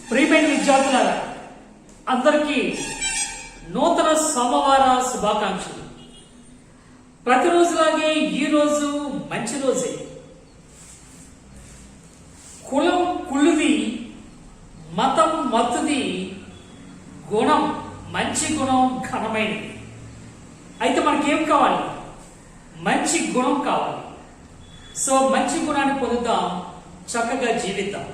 ప్రియమైన విద్యార్థులారా, అందరికీ నూతన సోమవార శుభాకాంక్షలు. ప్రతిరోజులాగే ఈ రోజు మంచి రోజే. కులం కుళ్ళుది, మతం మత్తుది, గుణం మంచి గుణం ఘనమైనది. అయితే మనకేం కావాలి? మంచి గుణం కావాలి. సో మంచి గుణాన్ని పొందుదాం, చక్కగా జీవిద్దాం.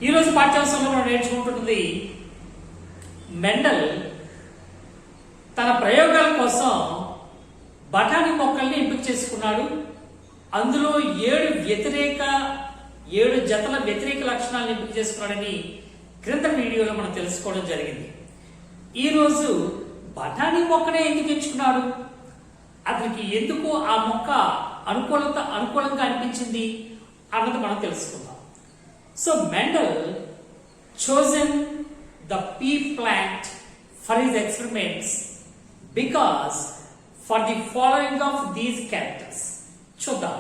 ఈరోజు పాఠ్యాంశంలో మనం నేర్చుకుంటున్నది, మెండల్ తన ప్రయోగాల కోసం బఠానీ మొక్కల్ని ఎంపిక చేసుకున్నాడు. అందులో 7 జతల వ్యతిరేక లక్షణాలను ఎంపిక చేసుకున్నాడని క్రింద వీడియోలో మనం తెలుసుకోవడం జరిగింది. ఈరోజు బఠానీ మొక్కనే ఎందుకు ఎంచుకున్నాడు, అతనికి ఎందుకు ఆ మొక్క అనుకూలంగా అనిపించింది అన్నది మనం తెలుసుకుందాం. So Mendel chosen the pea plant for his experiments because for the following of these characters. చూద్దాం.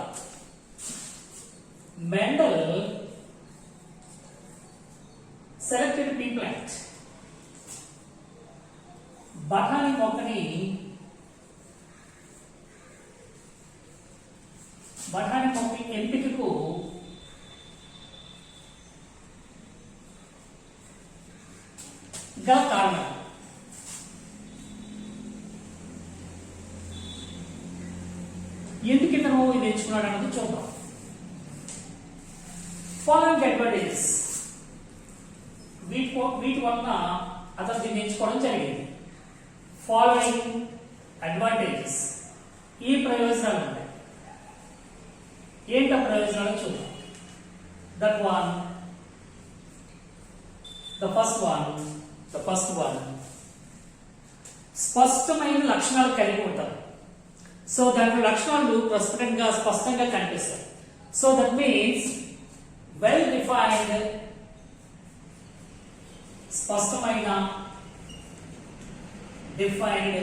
Mendel selected pea plant. బఠానీ మొక్కని ఎంపికకు గల కారణం ఎందుకు ఇతను ఇది ఎంచుకున్నాడు అన్నది చూద్దాం. ఫాలోయింగ్ అడ్వాంటేజెస్, వీటి వలన అతను దీన్ని ఎంచుకోవడం జరిగింది. ఫాలోయింగ్ అడ్వాంటేజెస్, ఈ ప్రయోజనాలు ఉన్నాయి. ఏంటి ఆ ప్రయోజనాలు చూద్దాం. The first one, స్పష్టమైన లక్షణాలు కలిగి ఉంటారు. సో దాంట్లో లక్షణాలు స్పష్టంగా కనిపిస్తాయి. So that means well defined, స్పష్టమైన డిఫైన్డ్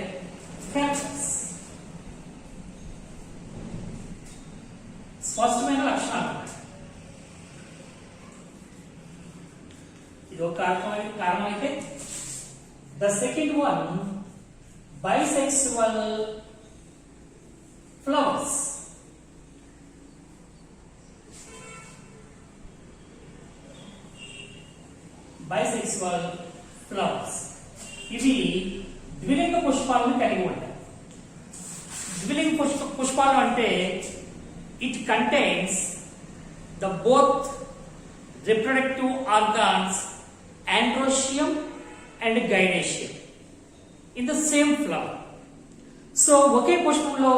క్యారెక్టర్స్, స్పష్టమైన లక్షణాలు. ఇది ఒక కారణం అయితే, the second one, bisexual flowers. Bisexual flowers ఇవి ద్విలింగ పుష్పాలను కలిగి ఉంటాయి. ద్విలింగ పుష్పాలు అంటే it contains the both reproductive organs androecium and gynoecium in the same flower. So ఒకే పుష్పంలో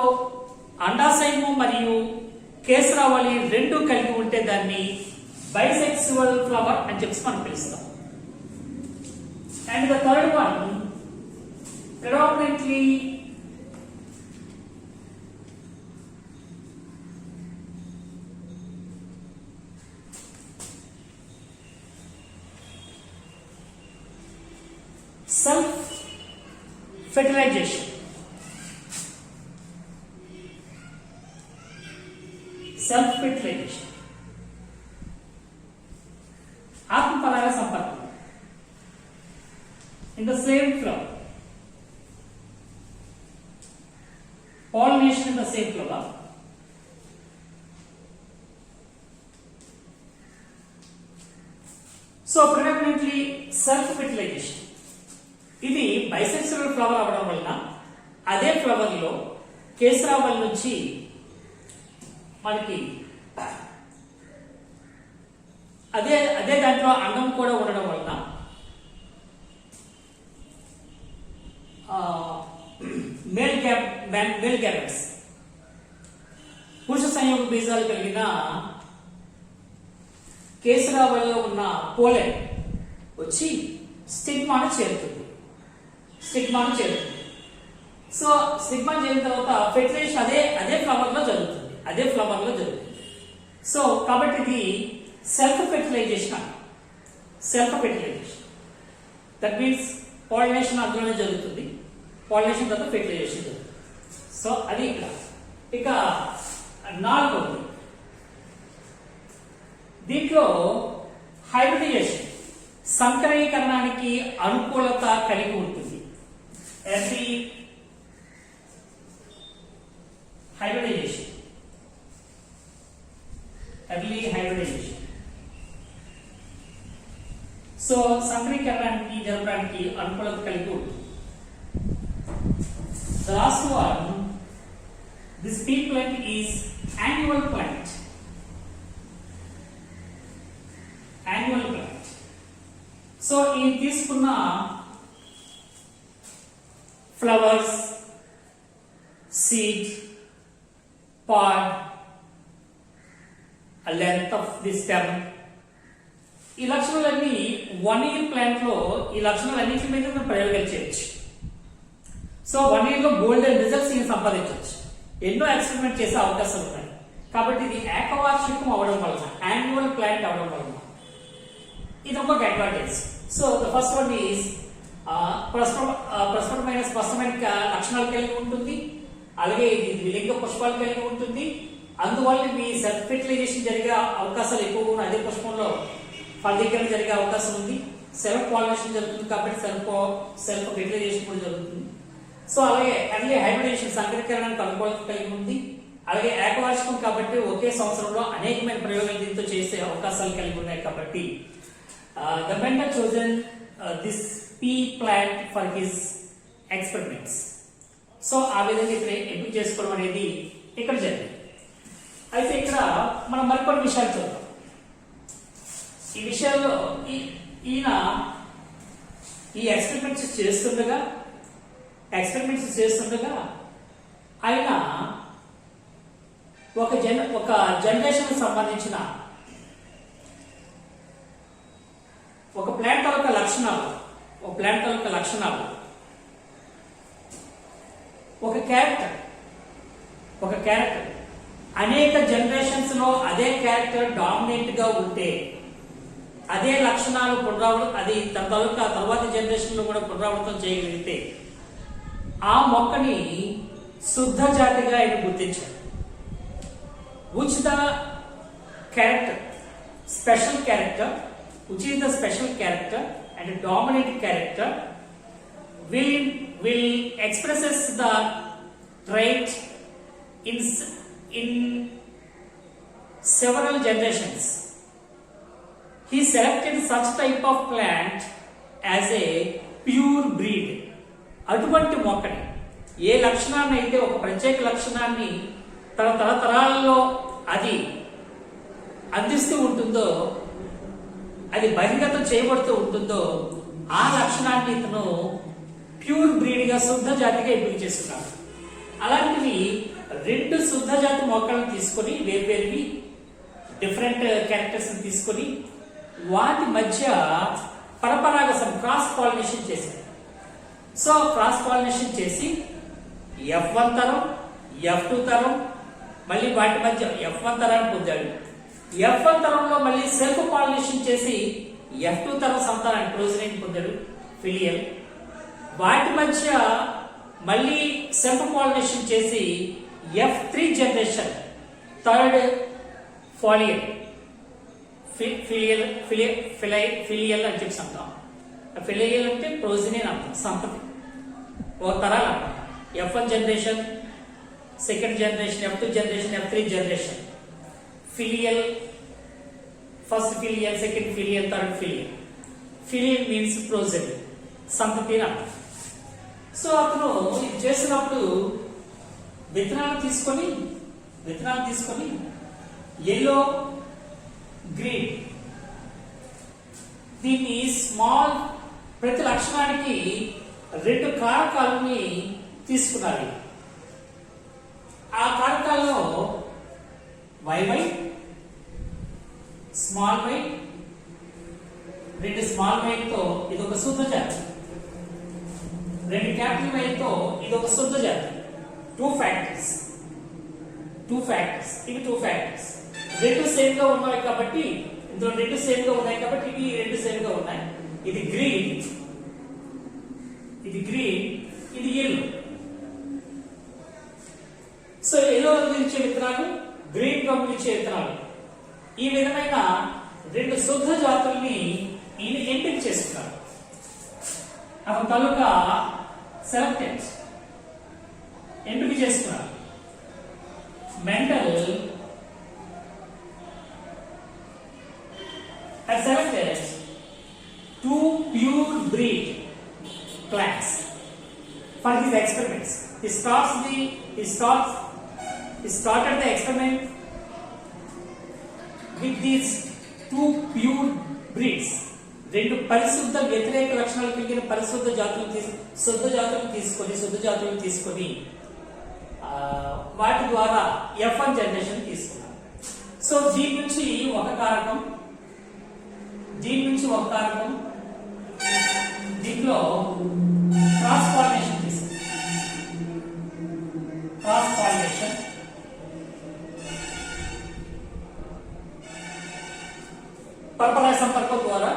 అండాశయము మరియు కేసరావళి రెండు కలిగి ఉంటే దాన్ని బైసెక్సువల్ ఫ్లవర్ అని చెప్పి మనం పిలుస్తాం. And the third one, predominantly self-fertilization. ఆత్మపరాగ సంపర్కం in the same flower. Pollination in the same flower. So predominantly self-fertilization. ఇది బైసెక్సువల్ ఫ్లవర్ అవ్వడం వలన అదే ఫ్లవర్ లో కేసరావళి నుంచి మనకి అదే దాంట్లో అంగం కూడా ఉండడం వలన మేల్ గ్యామెట్స్, పురుష సంయోగ బీజాలు కలిగిన కేసరావళిలో ఉన్న పోలెన్ వచ్చి స్టిగ్మాను చేరుతుంది. సో స్టిగ్మా చేరిన తర్వాత ఫెర్టిలైజేషన్ అదే ఫ్లవర్ లో జరుగుతుంది. సో కాబట్టి ఇది self fertilisation. That means pollination అందులోనే జరుగుతుంది. పాలినేషన్ తర్వాత ఫెర్టిలైజేషన్ జరుగుతుంది. సో అది ఇక్కడ. ఇక నాలుగోది, దీంట్లో హైబ్రిడైజేషన్ సంకరీకరణానికి అనుకూలత కలిగి ఉంటుంది. ఎర్లీ హైబ్రిడైజేషన్, సో సంకరీకరణానికి జరపడానికి అనుకూలత కలిగి ఉంటుంది. The last one, this pea plant is annual plant. So ఈ తీసుకున్న flowers, seed, pod, length of the stem, ఈ లక్షణాలన్నీ 1 year ప్లాంట్ లో ఈ లక్షణాలన్నింటి మీద మనం ప్రయోగాలు చేయొచ్చు. సో 1 year లో గోల్డెన్ రిజల్ట్స్ సంపాదించవచ్చు. ఎన్నో ఎక్స్పెరిమెంట్ చేసే అవకాశాలు ఉన్నాయి. కాబట్టి ఇది ఏకవార్షికం అవడం వలన, యాన్యువల్ ప్లాంట్ అవడం వలన ఇది ఒక advantage. So the first one is ప్రస్ఫుటమైన స్పష్టమైన లక్షణాలు కలిగి ఉంటుంది. అలాగే ఇది ద్విలింగ పుష్పాలు కలిగి ఉంటుంది. అందువల్ల మీ సెల్ఫ్ ఫెర్టిలైజేషన్ జరిగే అవకాశాలు ఎక్కువగా ఉన్నాయి. అదే పుష్పంలో ఫలదీకరణ జరిగే అవకాశం ఉంది. సెల్ఫ్ పాలినేషన్ జరుగుతుంది కాబట్టి సెల్ఫ్ ఫెర్టిలైజేషన్ కూడా జరుగుతుంది. సో అలాగే అన్ని హైబ్రిడేషన్ సంకరీకరణానికి అనుకూలత కలిగి ఉంది. అలాగే ఏకవార్షికం కాబట్టి ఒకే సంవత్సరంలో అనేకమైన ప్రయోగాలు దీంతో చేసే అవకాశాలు కలిగి ఉన్నాయి. కాబట్టి the mentor chosen this pea plant for his experiments. So ఆ విధంగా ఇక్కడ ఎంపిక చేసుకోవడం అనేది ఇక్కడ జరిగింది. అయితే ఇక్కడ మనం మరికొన్ని విషయాలు చూద్దాం. ఈ విషయాల్లో ఈయన ఈ ఎక్స్పెరిమెంట్స్ చేస్తుండగా ఆయన ఒక జనరేషన్ సంబంధించిన ఒక ప్లాంట్ యొక్క లక్షణాలు, ఒక క్యారెక్టర్ అనేక జనరేషన్స్ లో అదే క్యారెక్టర్ డామినెంట్ గా ఉంటే, అదే లక్షణాలు అది తర్వాత జనరేషన్ లో కూడా పునరావృతం చేయగలిగితే ఆ మొక్కని శుద్ధ జాతిగా ఆయన గుర్తించారు. which is the special character and a dominant character will expresses the trait in several generations. He selected such type of plant as a pure breed. అటువంటి మొక్కని ఏ లక్షణాన్ని అయితే ఒక ప్రత్యేక లక్షణాన్ని తన తరతరాల్లో అది అందిస్తూ ఉంటుందో, అది బహిర్గతం చేయబడుతూ ఉంటుందో ఆ లక్షణాన్ని ఇతను ప్యూర్ బ్రీడ్ గా శుద్ధ జాతిగా ఎంపిక చేసుకున్నాడు. అలాంటివి 2 శుద్ధ జాతి మొక్కలను తీసుకొని వేర్వేరువి డిఫరెంట్ క్యారెక్టర్స్ తీసుకొని వాటి మధ్య పరపరాగసం క్రాస్ పాలినేషన్ చేశారు. సో క్రాస్ పాలినేషన్ చేసి F1 తరం, F2 తరం, మళ్ళీ వాటి మధ్య F1 తరాన్ని పొందాడు. F1 తరంలో మళ్ళీ సెల్ఫ్ పాలినేషన్ చేసి F2 తరం సంతానాన్ని ప్రోజనేట్ పొందాడు, ఫిలియల్. వాటి మధ్య మళ్ళీ సెల్ఫ్ పాలినేషన్ చేసి F3 జనరేషన్ థర్డ్ ఫాలియల్ ఫిలియల్ అని చెప్పి అంటాం. ఫిలియల్ అంటే ప్రోజనేట్ అంటాం, సంతతి ఒక తరాలు అంటాం. F1 generation, second generation, F2 generation, F3 generation. Filial, first filial, second filial, third filial. Filial means progeny, సంతతి అని అర్థం. సో అతను ఇది చేసినప్పుడు విత్తనాలు తీసుకొని ఎల్లో, గ్రీన్, దీన్ని స్మాల్, ప్రతి లక్షణానికి 2 కారకాలని తీసుకున్నారు. ఆ కారకాల్లో YY, small y, 2 small y తో ఇది ఒక శుద్ధ జాతి, 2 క్యాపిటల్ y తో ఇది ఒక శుద్ధ జాతి. 2 ఫ్యాక్టర్స్, ఇవి 2 ఫ్యాక్టర్స్. 2 సేమ్ గా ఉన్నాయి కాబట్టి ఇందులో 2 సేమ్ గా ఉన్నాయి కాబట్టి ఇవి 2 సేమ్ గా ఉన్నాయి. ఇది గ్రీన్, ఇది ఎల్లో. సో ఎల్లో రంగులిచ్చే విత్తనాలు, గ్రీన్ రంగులిచ్చే విత్తనాలు, ఈ విధమైన 2 శుద్ధ జాతుల్ని ఈయన ఎంపిక చేసుకున్నాడు. అతని తాలూకా సెలెక్టెడ్ ఎంపిక చేసుకున్నాడు. Mental had selected 2 pure breed plants for his experiments. He started the experiment with these 2 pure breeds. రెండు పరిశుద్ధ వ్యతిరేక లక్షణాలు కలిగిన పరిశుద్ధ జాతులను తీసుకొని వాటి ద్వారా F1 జనరేషన్ తీసుకున్నారు. సో దీని నుంచి ఒక కారకం, దీంట్లో క్రాస్ పాలినేషన్ తీసుకుంది. క్రాస్ పాలినేషన్ పరపరాయ సంపర్కం ద్వారా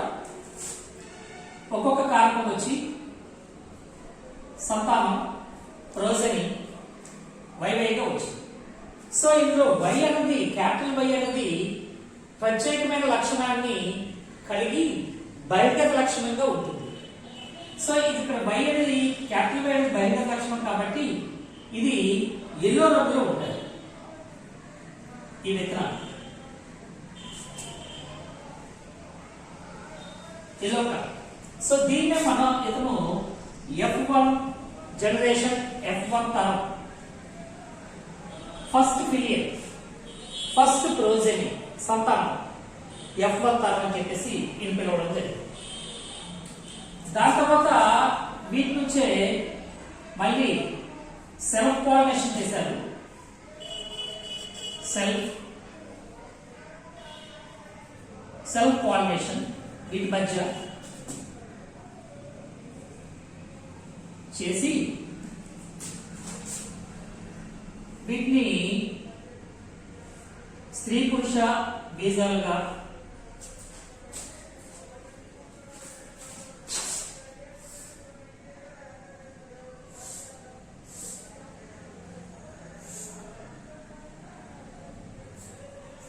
ఒక్కొక్క కారకం వచ్చి సంతానం ప్రోజని వైవైగా వచ్చింది. సో ఇందులో వై అనేది క్యాపిటల్ వై అనేది ప్రత్యేకమైన లక్షణాన్ని కలిగి బహిర్గత లక్షణంగా ఉంటుంది. సో ఇది ఇక్కడ వై అనేది క్యాపిటల్ వై అనేది బహిర్గత లక్షణం కాబట్టి ఇది ఎల్లో రంగులో ఉంటుంది ఈ విత్తనాలు, ఎల్లో కలర్. సో దీన్నే మనం ఇతను F1 జనరేషన్, F1 తరం, ఫస్ట్ పీరియడ్, ఫస్ట్ ప్రోజెని సంతానం F1 తరం అని చెప్పేసి ఈయన పిలవడం జరిగింది. దాని తర్వాత వీటి నుంచే మళ్ళీ సెల్ఫ్ పాలినేషన్ చేశారు. సెల్ఫ్ పాలినేషన్ వీటి మధ్య చేసి వీటిని స్త్రీ పురుష బీజాలుగా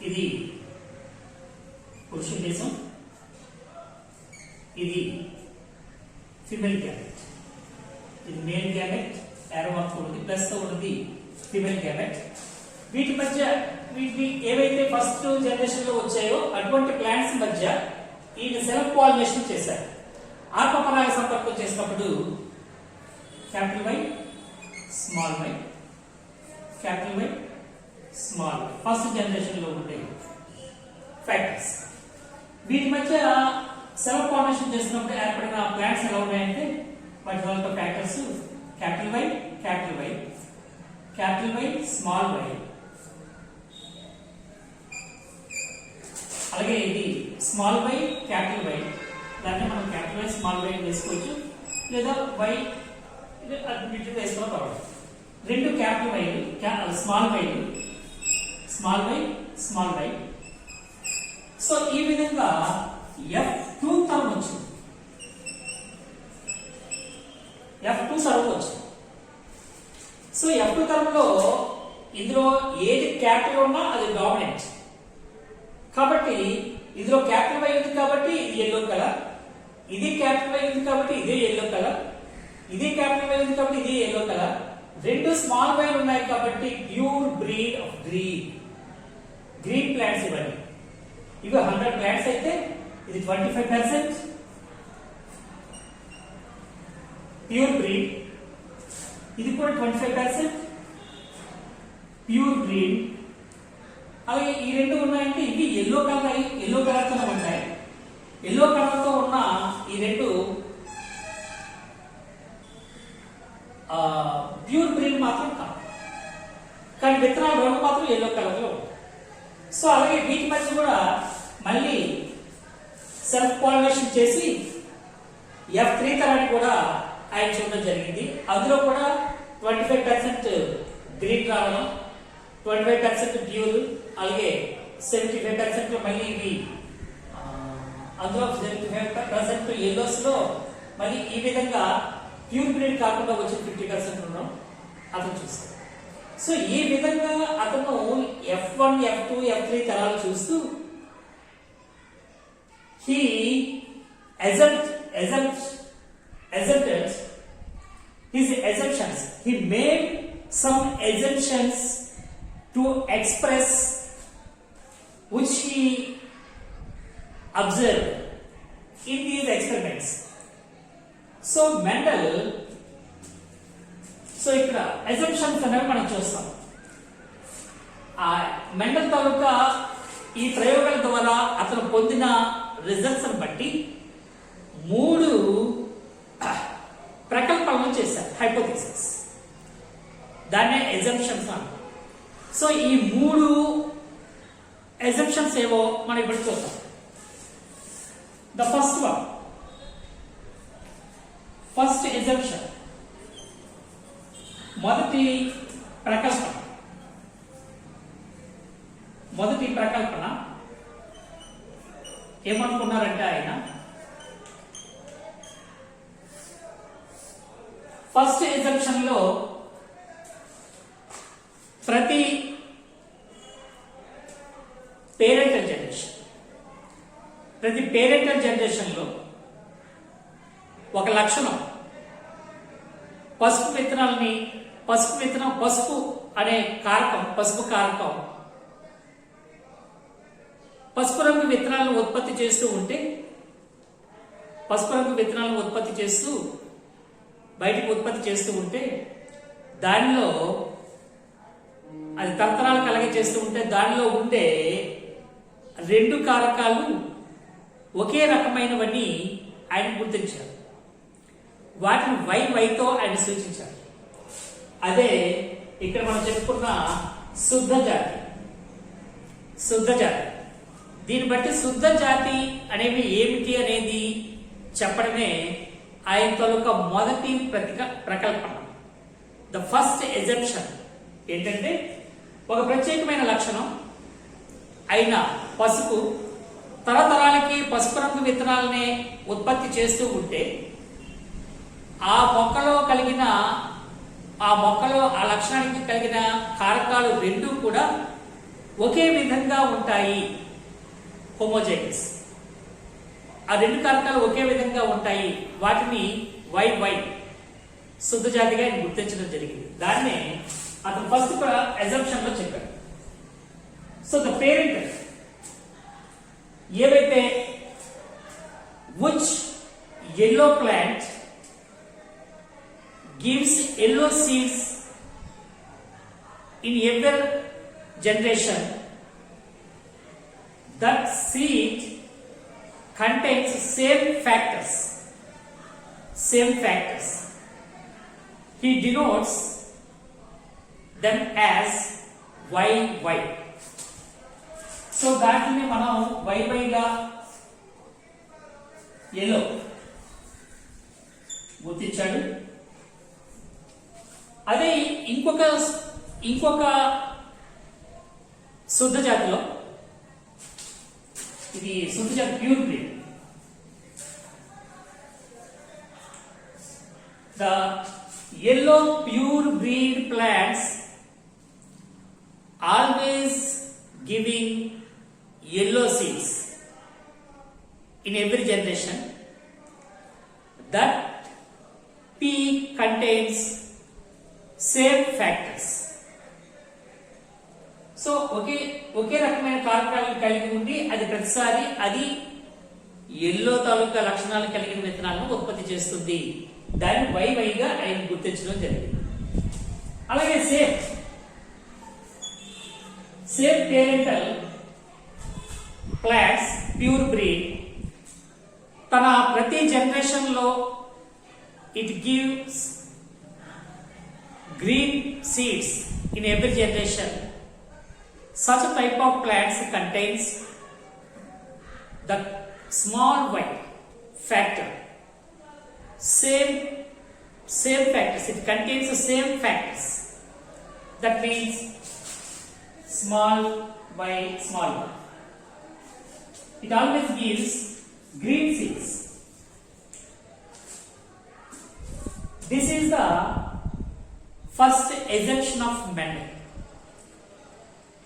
ఇది పురుష బీజం, ఇది ఫిమేల్ గ్యామెట్, ఇది మేల్ గ్యామెట్, ఏరో మార్క్ ఉంది, ప్లస్ తో ఉన్నది ఫిమేల్ గ్యామెట్. వీటి మధ్య వీటిని ఏవైతే ఫస్ట్ జనరేషన్ లో వచ్చాయో అటువంటి ప్లాంట్స్ మధ్య ఈయన సెల్ఫ్ పాలినేషన్ చేశారు. ఆత్మపరాగ సంపర్కం చేసినప్పుడు capital Y, small Y, capital Y, small Y first generation లో ఉండే ఫ్యాక్టర్స్. వీటి మధ్య సెల్ఫ్ పాలినేషన్ చేసినప్పుడు ఏర్పడిన ప్లాంట్స్ ఎలా ఉన్నాయంటే వాటి వల్ల factors capital Y, capital Y, capital Y, small Y, అలాగే ఇది స్మాల్ వై, క్యాపిటల్ వై, దాన్ని మనం క్యాపిటల్ వై, స్మాల్ వై వేసుకోవచ్చు, లేదా వై వేసుకోవడం కావాలి. రెండు క్యాపిటల్ వైలు, స్మాల్ వైలు, small Y, small Y. So ఈ విధంగా F2 తరం వచ్చింది, F2 తరం వచ్చింది. సో F2 తరంలో ఇందులో ఏది క్యాపిటల్ ఉన్నా అది డామినెంట్ కాబట్టి ఇందులో క్యాపిటల్ వై ఉంది కాబట్టి ఇది ఎల్లో కలర్, ఇది క్యాపిటల్ వై ఉంది కాబట్టి ఇదే ఎల్లో కలర్, ఇది క్యాపిటల్ వై ఉంది కాబట్టి ఇది ఎల్లో కలర్. రెండు స్మాల్ వైలు ఉన్నాయి కాబట్టి pure breed of green plants ఇవ్వండి. ఇవి 100 ప్లాంట్స్ అయితే ఇది 25% ప్యూర్ బ్రీడ్, ఇది కూడా 25% ప్యూర్ బ్రీడ్. అలాగే ఈ రెండు ఉన్నాయంటే ఇవి ఎల్లో కలర్ తో ఉంటాయి. ఎల్లో కలర్ తో ఉన్న ఈ రెండు ప్యూర్ బ్రీడ్ మాత్రం కాదు, కానీ విత్తనాలు రెండు మాత్రం ఎల్లో కలర్ లో ఉంటాయి. సో అలాగే వీటి మధ్య కూడా మళ్ళీ సెల్ఫ్ పాలినేషన్ చేసి F3 తరాన్ని కూడా ఆయన చూడడం జరిగింది. అందులో కూడా 25% గ్రీన్ రావడం, 25% ప్యూర్, అలాగే 75% మళ్ళీ ఇవి అందులో 75% ఎల్లోస్ లో మళ్ళీ ఈ విధంగా ప్యూర్ బ్రీడ్ కాకుండా వచ్చి 50% ఉండడం అతను చూస్తాడు. సో ఈ విధంగా అతను F1, F2, F3 తరాలు చూస్తూ he asserted his assumptions. He made some assumptions to express which he observed in these experiments. So Mendel, ఇక్కడ assumptions అనేవి మనం చూస్తాం. ఆ మెండల్ తాలూకా ఈ ప్రయోగాల ద్వారా అతను పొందిన రిజల్ట్స్ బట్టి 3 ప్రకల్పనలు చేశారు, హైపోథెసిస్. దాన్నే ఎజంప్షన్స్ అంటారు. సో ఈ 3 ఎజంప్షన్స్ ఏవో మనం ఇప్పుడు చూద్దాం. ద ఫస్ట్ ఎజంప్షన్, మొదటి ప్రకల్పన ఏమనుకున్నారంటే ఆయన ఫస్ట్ ఎజంప్షన్ లో ప్రతి పేరెంటల్ జనరేషన్ లో ఒక లక్షణం పసుపు అనే కారకం, పసుపు రంగు విత్తనాలను ఉత్పత్తి చేస్తూ బయటకు ఉత్పత్తి చేస్తూ ఉంటే దానిలో అది తరతరాలు కలిగే చేస్తూ ఉంటే దానిలో ఉండే 2 కారకాలు ఒకే రకమైనవని ఆయన గుర్తించారు. వాటిని వైతో ఆయన సూచించారు. అదే ఇక్కడ మనం చెప్పుకున్న శుద్ధ జాతి. దీన్ని బట్టి శుద్ధ జాతి అనేవి ఏమిటి అనేది చెప్పడమే ఆయన తాలూకా మొదటి ప్రకల్పన. ద ఫస్ట్ ఎజంప్షన్ ఏంటంటే ఒక ప్రత్యేకమైన లక్షణం అయిన పసుపు తరతరాలకి పసుపు రంగు విత్తనాలనే ఉత్పత్తి చేస్తూ ఉంటే ఆ మొక్కలో ఆ లక్షణానికి కలిగిన కారకాలు 2 కూడా ఒకే విధంగా ఉంటాయి, హోమోజైగస్. ఆ 2 కారకాలు ఒకే విధంగా ఉంటాయి. వాటిని వై శుద్ధ జాతిగా ఆయన గుర్తించడం జరిగింది. దాన్నే అతను ఫస్ట్ అజంప్షన్ లో చెప్పాడు. సో ద పేరెంట్ ఏవైతే which yellow plant gives yellow seeds in every generation, that seed contains same factors. He denotes them as YY. So దాటిని మనం వైగా ఎల్లో గుర్తించాడు. అదే ఇంకొక శుద్ధ జాతిలో, ఇది శుద్ధ జాతి pure breed. The yellow pure breed plants always giving yellow seeds in every generation. That P contains same factors. So ఒకే రకమైన కారకాలను కలిగి ఉండి అది ప్రతిసారి అది ఎల్లో తాలూకా లక్షణాలు కలిగిన విత్తనాలను ఉత్పత్తి చేస్తుంది. దాన్ని వైగా ఆయన గుర్తించడం జరిగింది. అలాగే same parental plants pure breed తన ప్రతి జనరేషన్ లో it gives green seeds in every generation. Such a type of plants contains the small y factor. Same factors. It contains the same factors. That means small y, small y. It always gives green seeds. This is the first assumption of Mendel.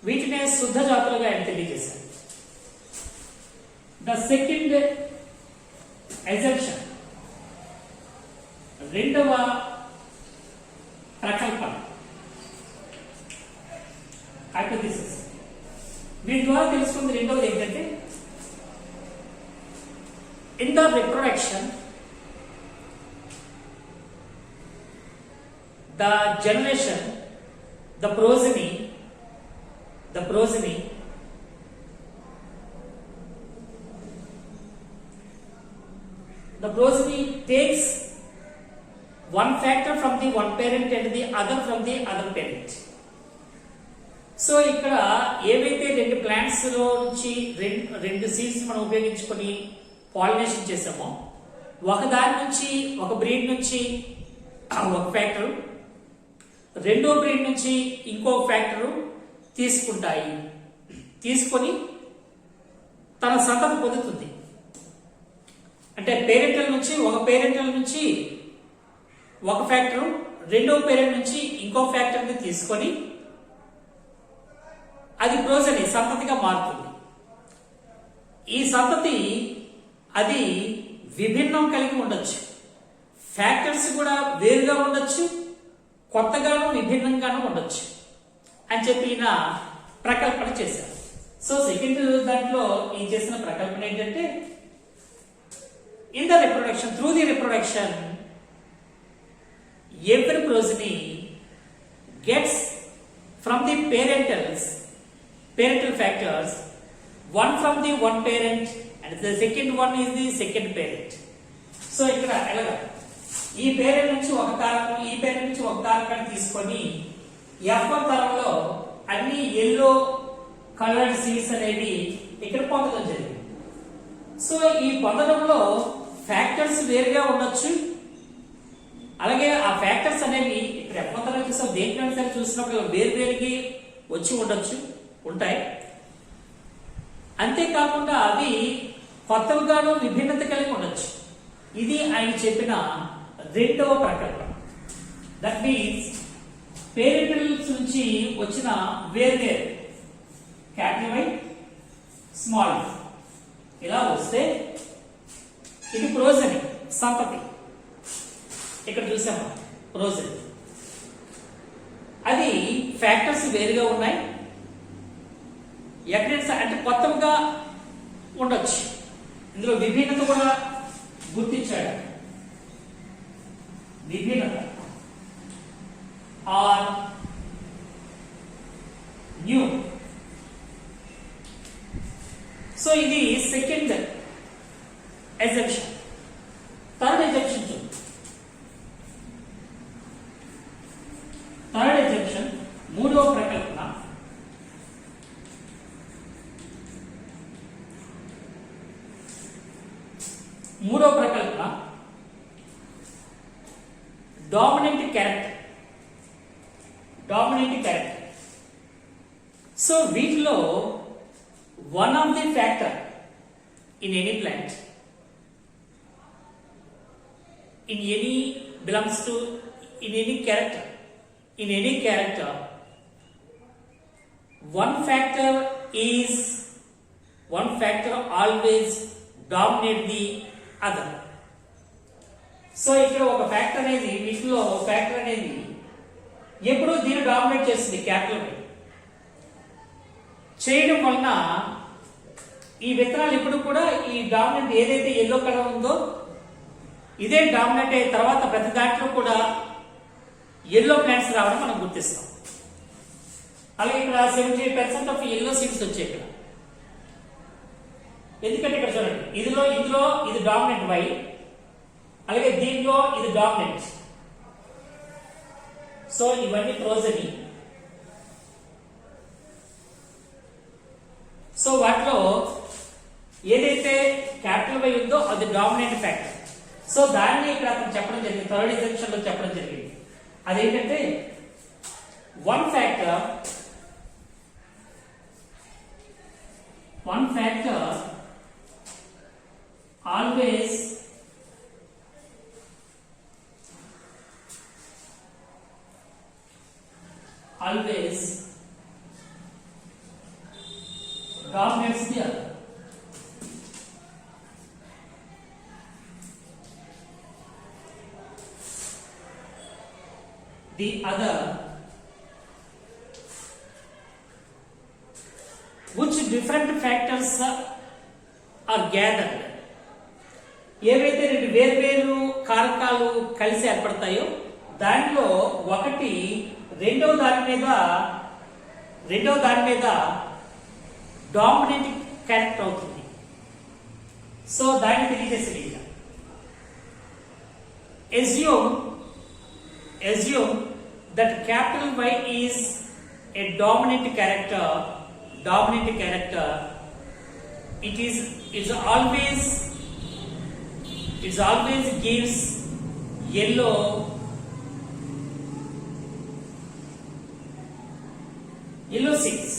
వీటినే శుద్ధ జాతులుగా ఆయన తెలియజేశారు. The second assumption, రెండవ ప్రకల్పన, hypothesis. వీటి ద్వారా తెలుసుకుంది రెండవది ఏంటంటే in the reproduction the generation, the progeny takes one factor from the one parent and the other from the other parent. So ఇక్కడ ఏవైతే రెండు ప్లాంట్స్ లో నుంచి రెండు సీడ్స్ మనం ఉపయోగించుకొని పాలినేషన్ చేసామో, ఒక దాని నుంచి ఒక బ్రీడ్ నుంచి ఒక ఫ్యాక్టర్, రెండో బ్రీడ్ నుంచి ఇంకో ఫ్యాక్టర్ తీసుకొని తన సంతతి పొందుతుంది. అంటే పేరెంటల్ నుంచి ఒక ఫ్యాక్టర్, రెండో పేరెంట్ నుంచి ఇంకో ఫ్యాక్టర్ని తీసుకొని అది ప్రోజని సంతతిగా మారుతుంది. ఈ సంతతి అది విభిన్నం కలిగి ఉండొచ్చు, ఫ్యాక్టర్స్ కూడా వేరుగా ఉండొచ్చు, కొత్తగాను విభిన్నంగాను ఉండొచ్చు అని చెప్పి ఈయన ప్రకల్పన చేశారు. సో సెకండ్ దాంట్లో ఈ చేసిన ప్రకల్పన ఏంటంటే in the reproduction, through the reproduction every progeny gets from the parental factors, one from the one parent and the second one is the second parent. So ఇక్కడ ఎలాగా ఈ పేరెంట్ నుంచి ఒక కారకం, ఈ పేరెంట్ నుంచి ఒక కారకాన్ని తీసుకొని F1 తరంలో అన్ని ఎల్లో కలర్డ్ సీడ్స్ అనేవి ఇక్కడ పొందడం జరిగింది. సో ఈ పొందడంలో ఫ్యాక్టర్స్ వేరుగా ఉండొచ్చు, అలాగే ఆ ఫ్యాక్టర్స్ అనేవి ఇక్కడ F1 తరం చూసాం, దేనికైనా సరే చూసినప్పుడు వేరువేరుగా వచ్చి ఉంటాయి. అంతేకాకుండా అవి కొత్తగాను విభిన్నత కలిగి ఉండొచ్చు. ఇది ఆయన చెప్పిన రెండవ ప్రకల్పన. దట్ మీన్స్ పేరెంటల్స్ నుంచి వచ్చిన వేర్వేరు క్యాపిటల్ వై స్మాల్ ఇలా వస్తే ఇది ప్రోజని సంతతి. ఇక్కడ చూసాము ప్రోజని, అది ఫ్యాక్టర్స్ వేరుగా ఉన్నాయి, ఎక్కడైనా అంటే కొత్తగా ఉండొచ్చు. ఇందులో విభిన్నత కూడా గుర్తించాడు. విభిన్నత ఆర్ న్యూ. సో ఇది సెకండ్ అజంప్షన్. థర్డ్ అజంప్షన్ చూడండి. థర్డ్ అజంప్షన్ మూడవ ప్రకల్పన. మూడవ ప్రకల్పన డామినెంట్ క్యారెక్టర్. సో వీటిలో one of the factor in any plant, in any belongs to in any character one factor always dominate the other. So ఇక్కడ ఒక factor అనేది, వీటిలో ఒక factor అనేది ఎప్పుడు దీన్ని డామినేట్ చేస్తుంది, క్యాపిటల్ చేయడం వలన ఈ విత్తనాలు ఎప్పుడు కూడా ఈ డామినెంట్ ఏదైతే ఎల్లో కలర్ ఉందో ఇదే డామినేట్ అయిన తర్వాత ప్రతి దాంట్లో కూడా ఎల్లో ప్లాంట్స్ రావడం మనం గుర్తిస్తాం. అలాగే ఇక్కడ 78% ఆఫ్ ఎల్లో సీడ్స్ వచ్చాయి ఇక్కడ. ఎందుకంటే ఇక్కడ చూడండి, ఇందులో ఇది డామినెంట్ వై, అలాగే దీంట్లో ఇది డామినెంట్. సో ఇవన్నీ ప్రోజని. సో వాటిలో ఏదైతే క్యాపిటల్ వై ఉందో అది డామినెంట్ ఫ్యాక్టర్. సో దాన్ని ఇక్కడ అతను చెప్పడం జరిగింది, థర్డ్ ఎగ్జామ్షన్ లో చెప్పడం జరిగింది. అదేంటంటే one factor always dominates the other. the other which different factors are gathered. ఏవైతే రెండు వేర్వేరు కారకాలు కలిసి ఏర్పడతాయో దానిలో ఒకటి రెండవ దాని మీద డామినెంట్ క్యారెక్టర్ అవుతుంది. సో దాన్ని తెలియజేసేది ఇలా. assume that capital Y is a dominant character. It always gives yellow seeds.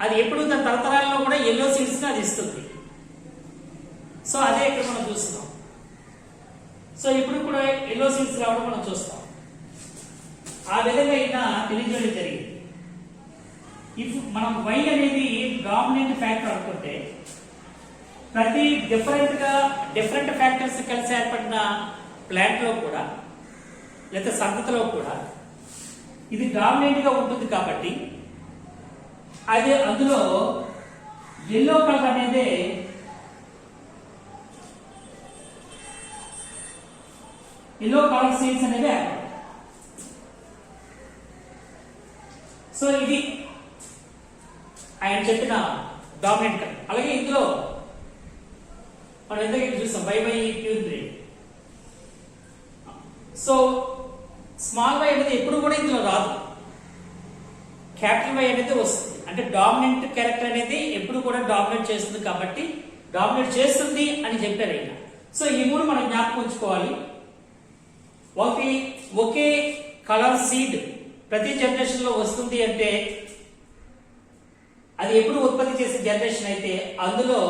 అది ఎప్పుడు దాని తరతరాల్లో కూడా ఎల్లో సీడ్స్ అది ఇస్తుంది. సో అదే ఇక్కడ మనం చూస్తున్నాం. సో ఇప్పుడు కూడా ఎల్లో సీడ్స్ రావడం మనం చూస్తాం. ఆ విధంగా అయినా తెలియజేయడం జరిగింది. ఇఫ్ మనం వై అనేది డామినెంట్ ఫ్యాక్టర్ అనుకుంటే ప్రతి డిఫరెంట్ ఫ్యాక్టర్స్ కలిసి ఏర్పడిన ప్లాంట్ లో కూడా లేదా సంతతిలో కూడా ఇది డామినెంట్ గా ఉంటుంది కాబట్టి అదే అందులో ఎల్లో కలర్ అనేది ఎల్లో కలర్ సీడ్స్ అనేది ఏర్పడతాయి. సో ఇది ఆయన చెప్పిన డామినెంట్ కలర్. అలాగే ఇందులో మనం ఎంతగా చూస్తాం by pure breed. So small Y అనేది ఎప్పుడు కూడా ఇందులో రాదు, క్యాపిటల్ వై అనేది వస్తుంది. అంటే డామినెంట్ క్యారెక్టర్ అనేది ఎప్పుడు కూడా డామినేట్ చేస్తుంది కాబట్టి డామినేట్ చేస్తుంది అని చెప్పారు ఆయన. సో ఈ మూడు మనం జ్ఞాపకం ఉంచుకోవాలి. ఒకే కలర్ సీడ్ ప్రతి జనరేషన్ లో వస్తుంది అంటే అది ఎప్పుడు ఉత్పత్తి చేసే జనరేషన్ అయితే అందులో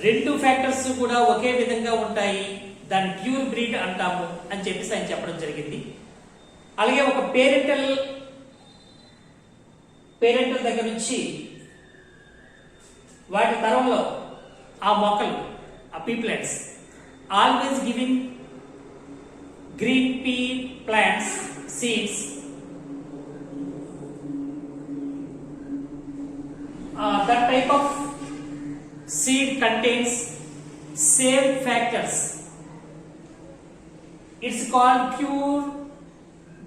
రెండు ఫ్యాక్టర్స్ కూడా ఒకే విధంగా ఉంటాయి, దాన్ని ప్యూర్ బ్రీడ్ అంటాము అని చెప్పేసి ఆయన చెప్పడం జరిగింది. అలాగే ఒక పేరెంటల్ దగ్గర నుంచి వాటి తరంలో ఆ మొక్కలు ఆ pea plants always giving green pea plants seeds that type of seed contains same factors. It's called pure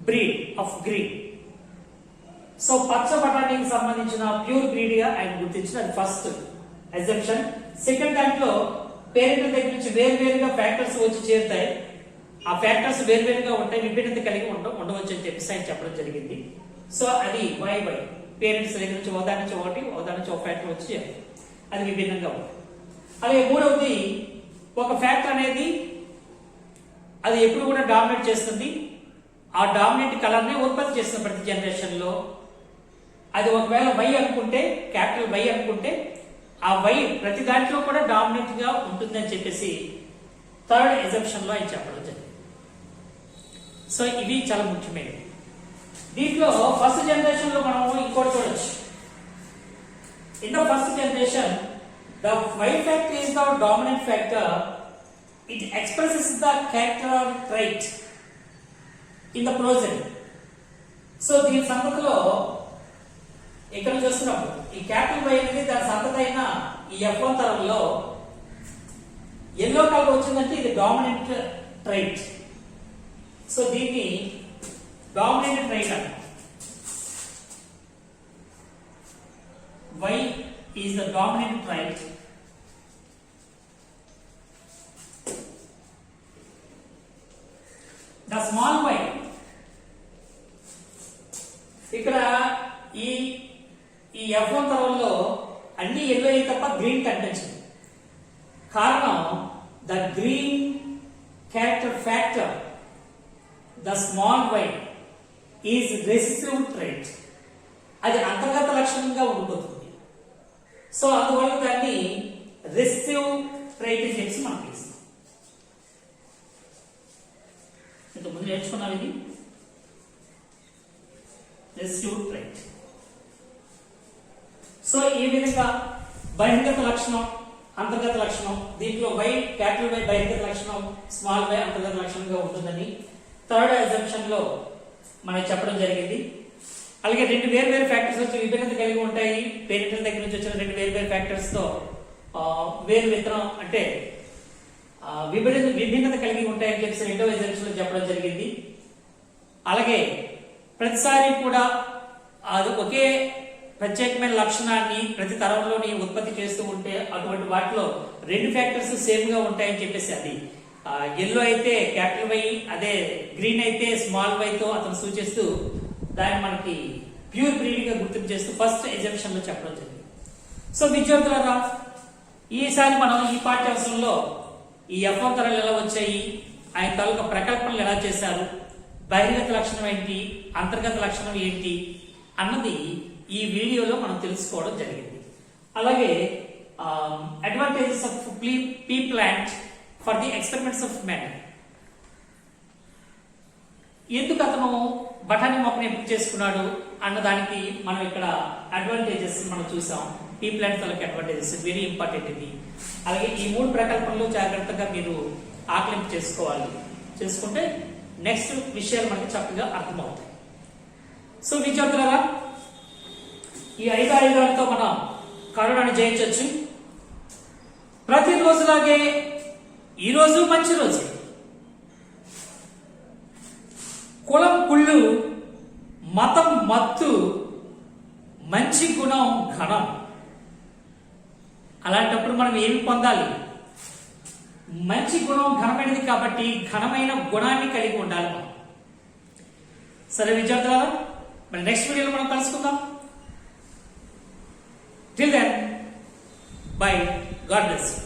breed of green. So పచ్చ బఠానీకి సంబంధించిన ప్యూర్ బ్రీడ్ గా ఆయన గుర్తించిన అది ఫస్ట్ అజంప్షన్. సెకండ్ దాంట్లో పేరెంట్ దగ్గర నుంచి వేరువేరుగా ఫ్యాక్టర్స్ వచ్చి చేరుతాయి, ఆ ఫ్యాక్టర్స్ వేరువేరుగా ఉంటాయి, విభిన్నత కలిగి ఉండవచ్చు అని చెప్పేసి ఆయన చెప్పడం జరిగింది. సో అది వై పేరెంట్స్ దగ్గర నుంచి ఒకదాని నుంచి ఒక ఫ్యాక్టర్ వచ్చి అది విభిన్నంగా ఉంటుంది. అలాగే మూడవది ఒక ఫ్యాక్టర్ అనేది అది ఎప్పుడు కూడా డామినేట్ చేస్తుంది, ఆ డామినేట్ కలర్ ని ఉత్పత్తి చేస్తుంది ప్రతి జనరేషన్ లో. అది ఒకవేళ వై అనుకుంటే క్యాపిటల్ వై అనుకుంటే ఆ వై ప్రతి దాంట్లో కూడా డామినేట్ గా ఉంటుంది అని చెప్పేసి థర్డ్ ఎజంప్షన్ లో ఆయన చెప్పడం జరిగింది. సో ఇవి చాలా ముఖ్యమైనవి. దీంట్లో ఫస్ట్ జనరేషన్ లో మనం ఇంకోటి చూడొచ్చు. In the first generation the Y factor is the dominant factor. It expresses the character trait in the progeny. So దీని సంగతిలో ఇక్కడ చూస్తున్నప్పుడు ఈ క్యాపిటల్ వై అనేది దాని సంగతి అయిన ఈ F1 తరంలో ఎల్లో కలర్ వచ్చిందంటే ఇది డామినెంట్ ట్రైట్. సో దీన్ని డామినెంట్ ట్రైట్ అంట. Y is the dominant trait. The small y ఇక్కడ ఈ F1 తరంలో అన్ని ఎల్లో అయి తప్ప గ్రీన్ కనిపించదు. కారణం the green character factor the small Y is recessive trait. అది అంతర్గత లక్షణంగా ఉండిపోతుంది. సో అందువల్ల దాన్ని రెసిసివ్ ట్రైట్ అని చెప్పి మనం పిలుస్తాం. ఇంతకుముందు నేర్చుకున్నాం ఇది రెసిసివ్ ట్రైట్. సో ఈ విధంగా బహిర్గత లక్షణం, అంతర్గత లక్షణం, దీంట్లో వై క్యాపిటల్ వై బహిర్గత లక్షణం, స్మాల్ వై అంతర్గత లక్షణంగా ఉంటుందని థర్డ్ అజంప్షన్ లో మనకి చెప్పడం జరిగింది. అలాగే రెండు వేరు ఫ్యాక్టర్స్ వచ్చి విభిన్నత కలిగి ఉంటాయి. పేరెంట్ల దగ్గర నుంచి వచ్చిన రెండు వేరు ఫ్యాక్టర్స్ తో వేరు విత్తనం అంటే విభిన్నత కలిగి ఉంటాయని చెప్పేసి రెండవ అజంప్షన్ లో చెప్పడం జరిగింది. అలాగే ప్రతిసారి కూడా అది ఒకే ప్రత్యేకమైన లక్షణాన్ని ప్రతి తరంలోని ఉత్పత్తి చేస్తూ ఉంటే అటువంటి వాటిలో రెండు ఫ్యాక్టర్స్ సేమ్ గా ఉంటాయని చెప్పేసి అది ఎల్లో అయితే క్యాపిటల్ వై, అదే గ్రీన్ అయితే స్మాల్ వై తో అతను సూచిస్తూ దాన్ని మనకి ప్యూర్ బ్రీడింగ్ గా గుర్తింపు చేస్తూ ఫస్ట్ ఎగ్జామిషన్ లో చెప్పడం జరిగింది. సో విద్యార్థులారా, ఈసారి మనం ఈ పాఠ్యాంశంలో ఈ F1 తరాలు ఎలా వచ్చాయి, ఆయన తాలూకా ప్రకల్పనలు ఎలా చేశారు, బహిర్గత లక్షణం ఏంటి, అంతర్గత లక్షణం ఏంటి అన్నది ఈ వీడియోలో మనం తెలుసుకోవడం జరిగింది. అలాగే advantages of P plant for the experiments of men, ఎందుకు అతను బఠానీ మొక్కను ఎంపిక చేసుకున్నాడు అన్న దానికి మనం ఇక్కడ అడ్వాంటేజెస్ మనం చూసాం. పీ ప్లాంట్ తాలూకా అడ్వాంటేజెస్ వెరీ ఇంపార్టెంట్ ఇది. అలాగే ఈ మూడు ప్రకల్పనలు జాగ్రత్తగా మీరు ఆకలింపు చేసుకోవాలి. చేసుకుంటే నెక్స్ట్ విషయాలు మనకి చక్కగా అర్థమవుతాయి. సో విద్యార్థులారా, ఈ 5 ఆయుధాలతో మనం కరోనాను జయించవచ్చు. ప్రతిరోజులాగే ఈరోజు మంచి రోజు. కులం కుళ్ళు, మతం మత్తు, మంచి గుణం ఘనం. అలాంటప్పుడు మనం ఏమి పొందాలి? మంచి గుణం ఘనమైనది కాబట్టి ఘనమైన గుణాన్ని కలిగి ఉండాలి మనం. సరే విద్యార్థులారా, మరి నెక్స్ట్ వీడియోలో మనం కలుసుకుందాం. Till then, bye. God bless you.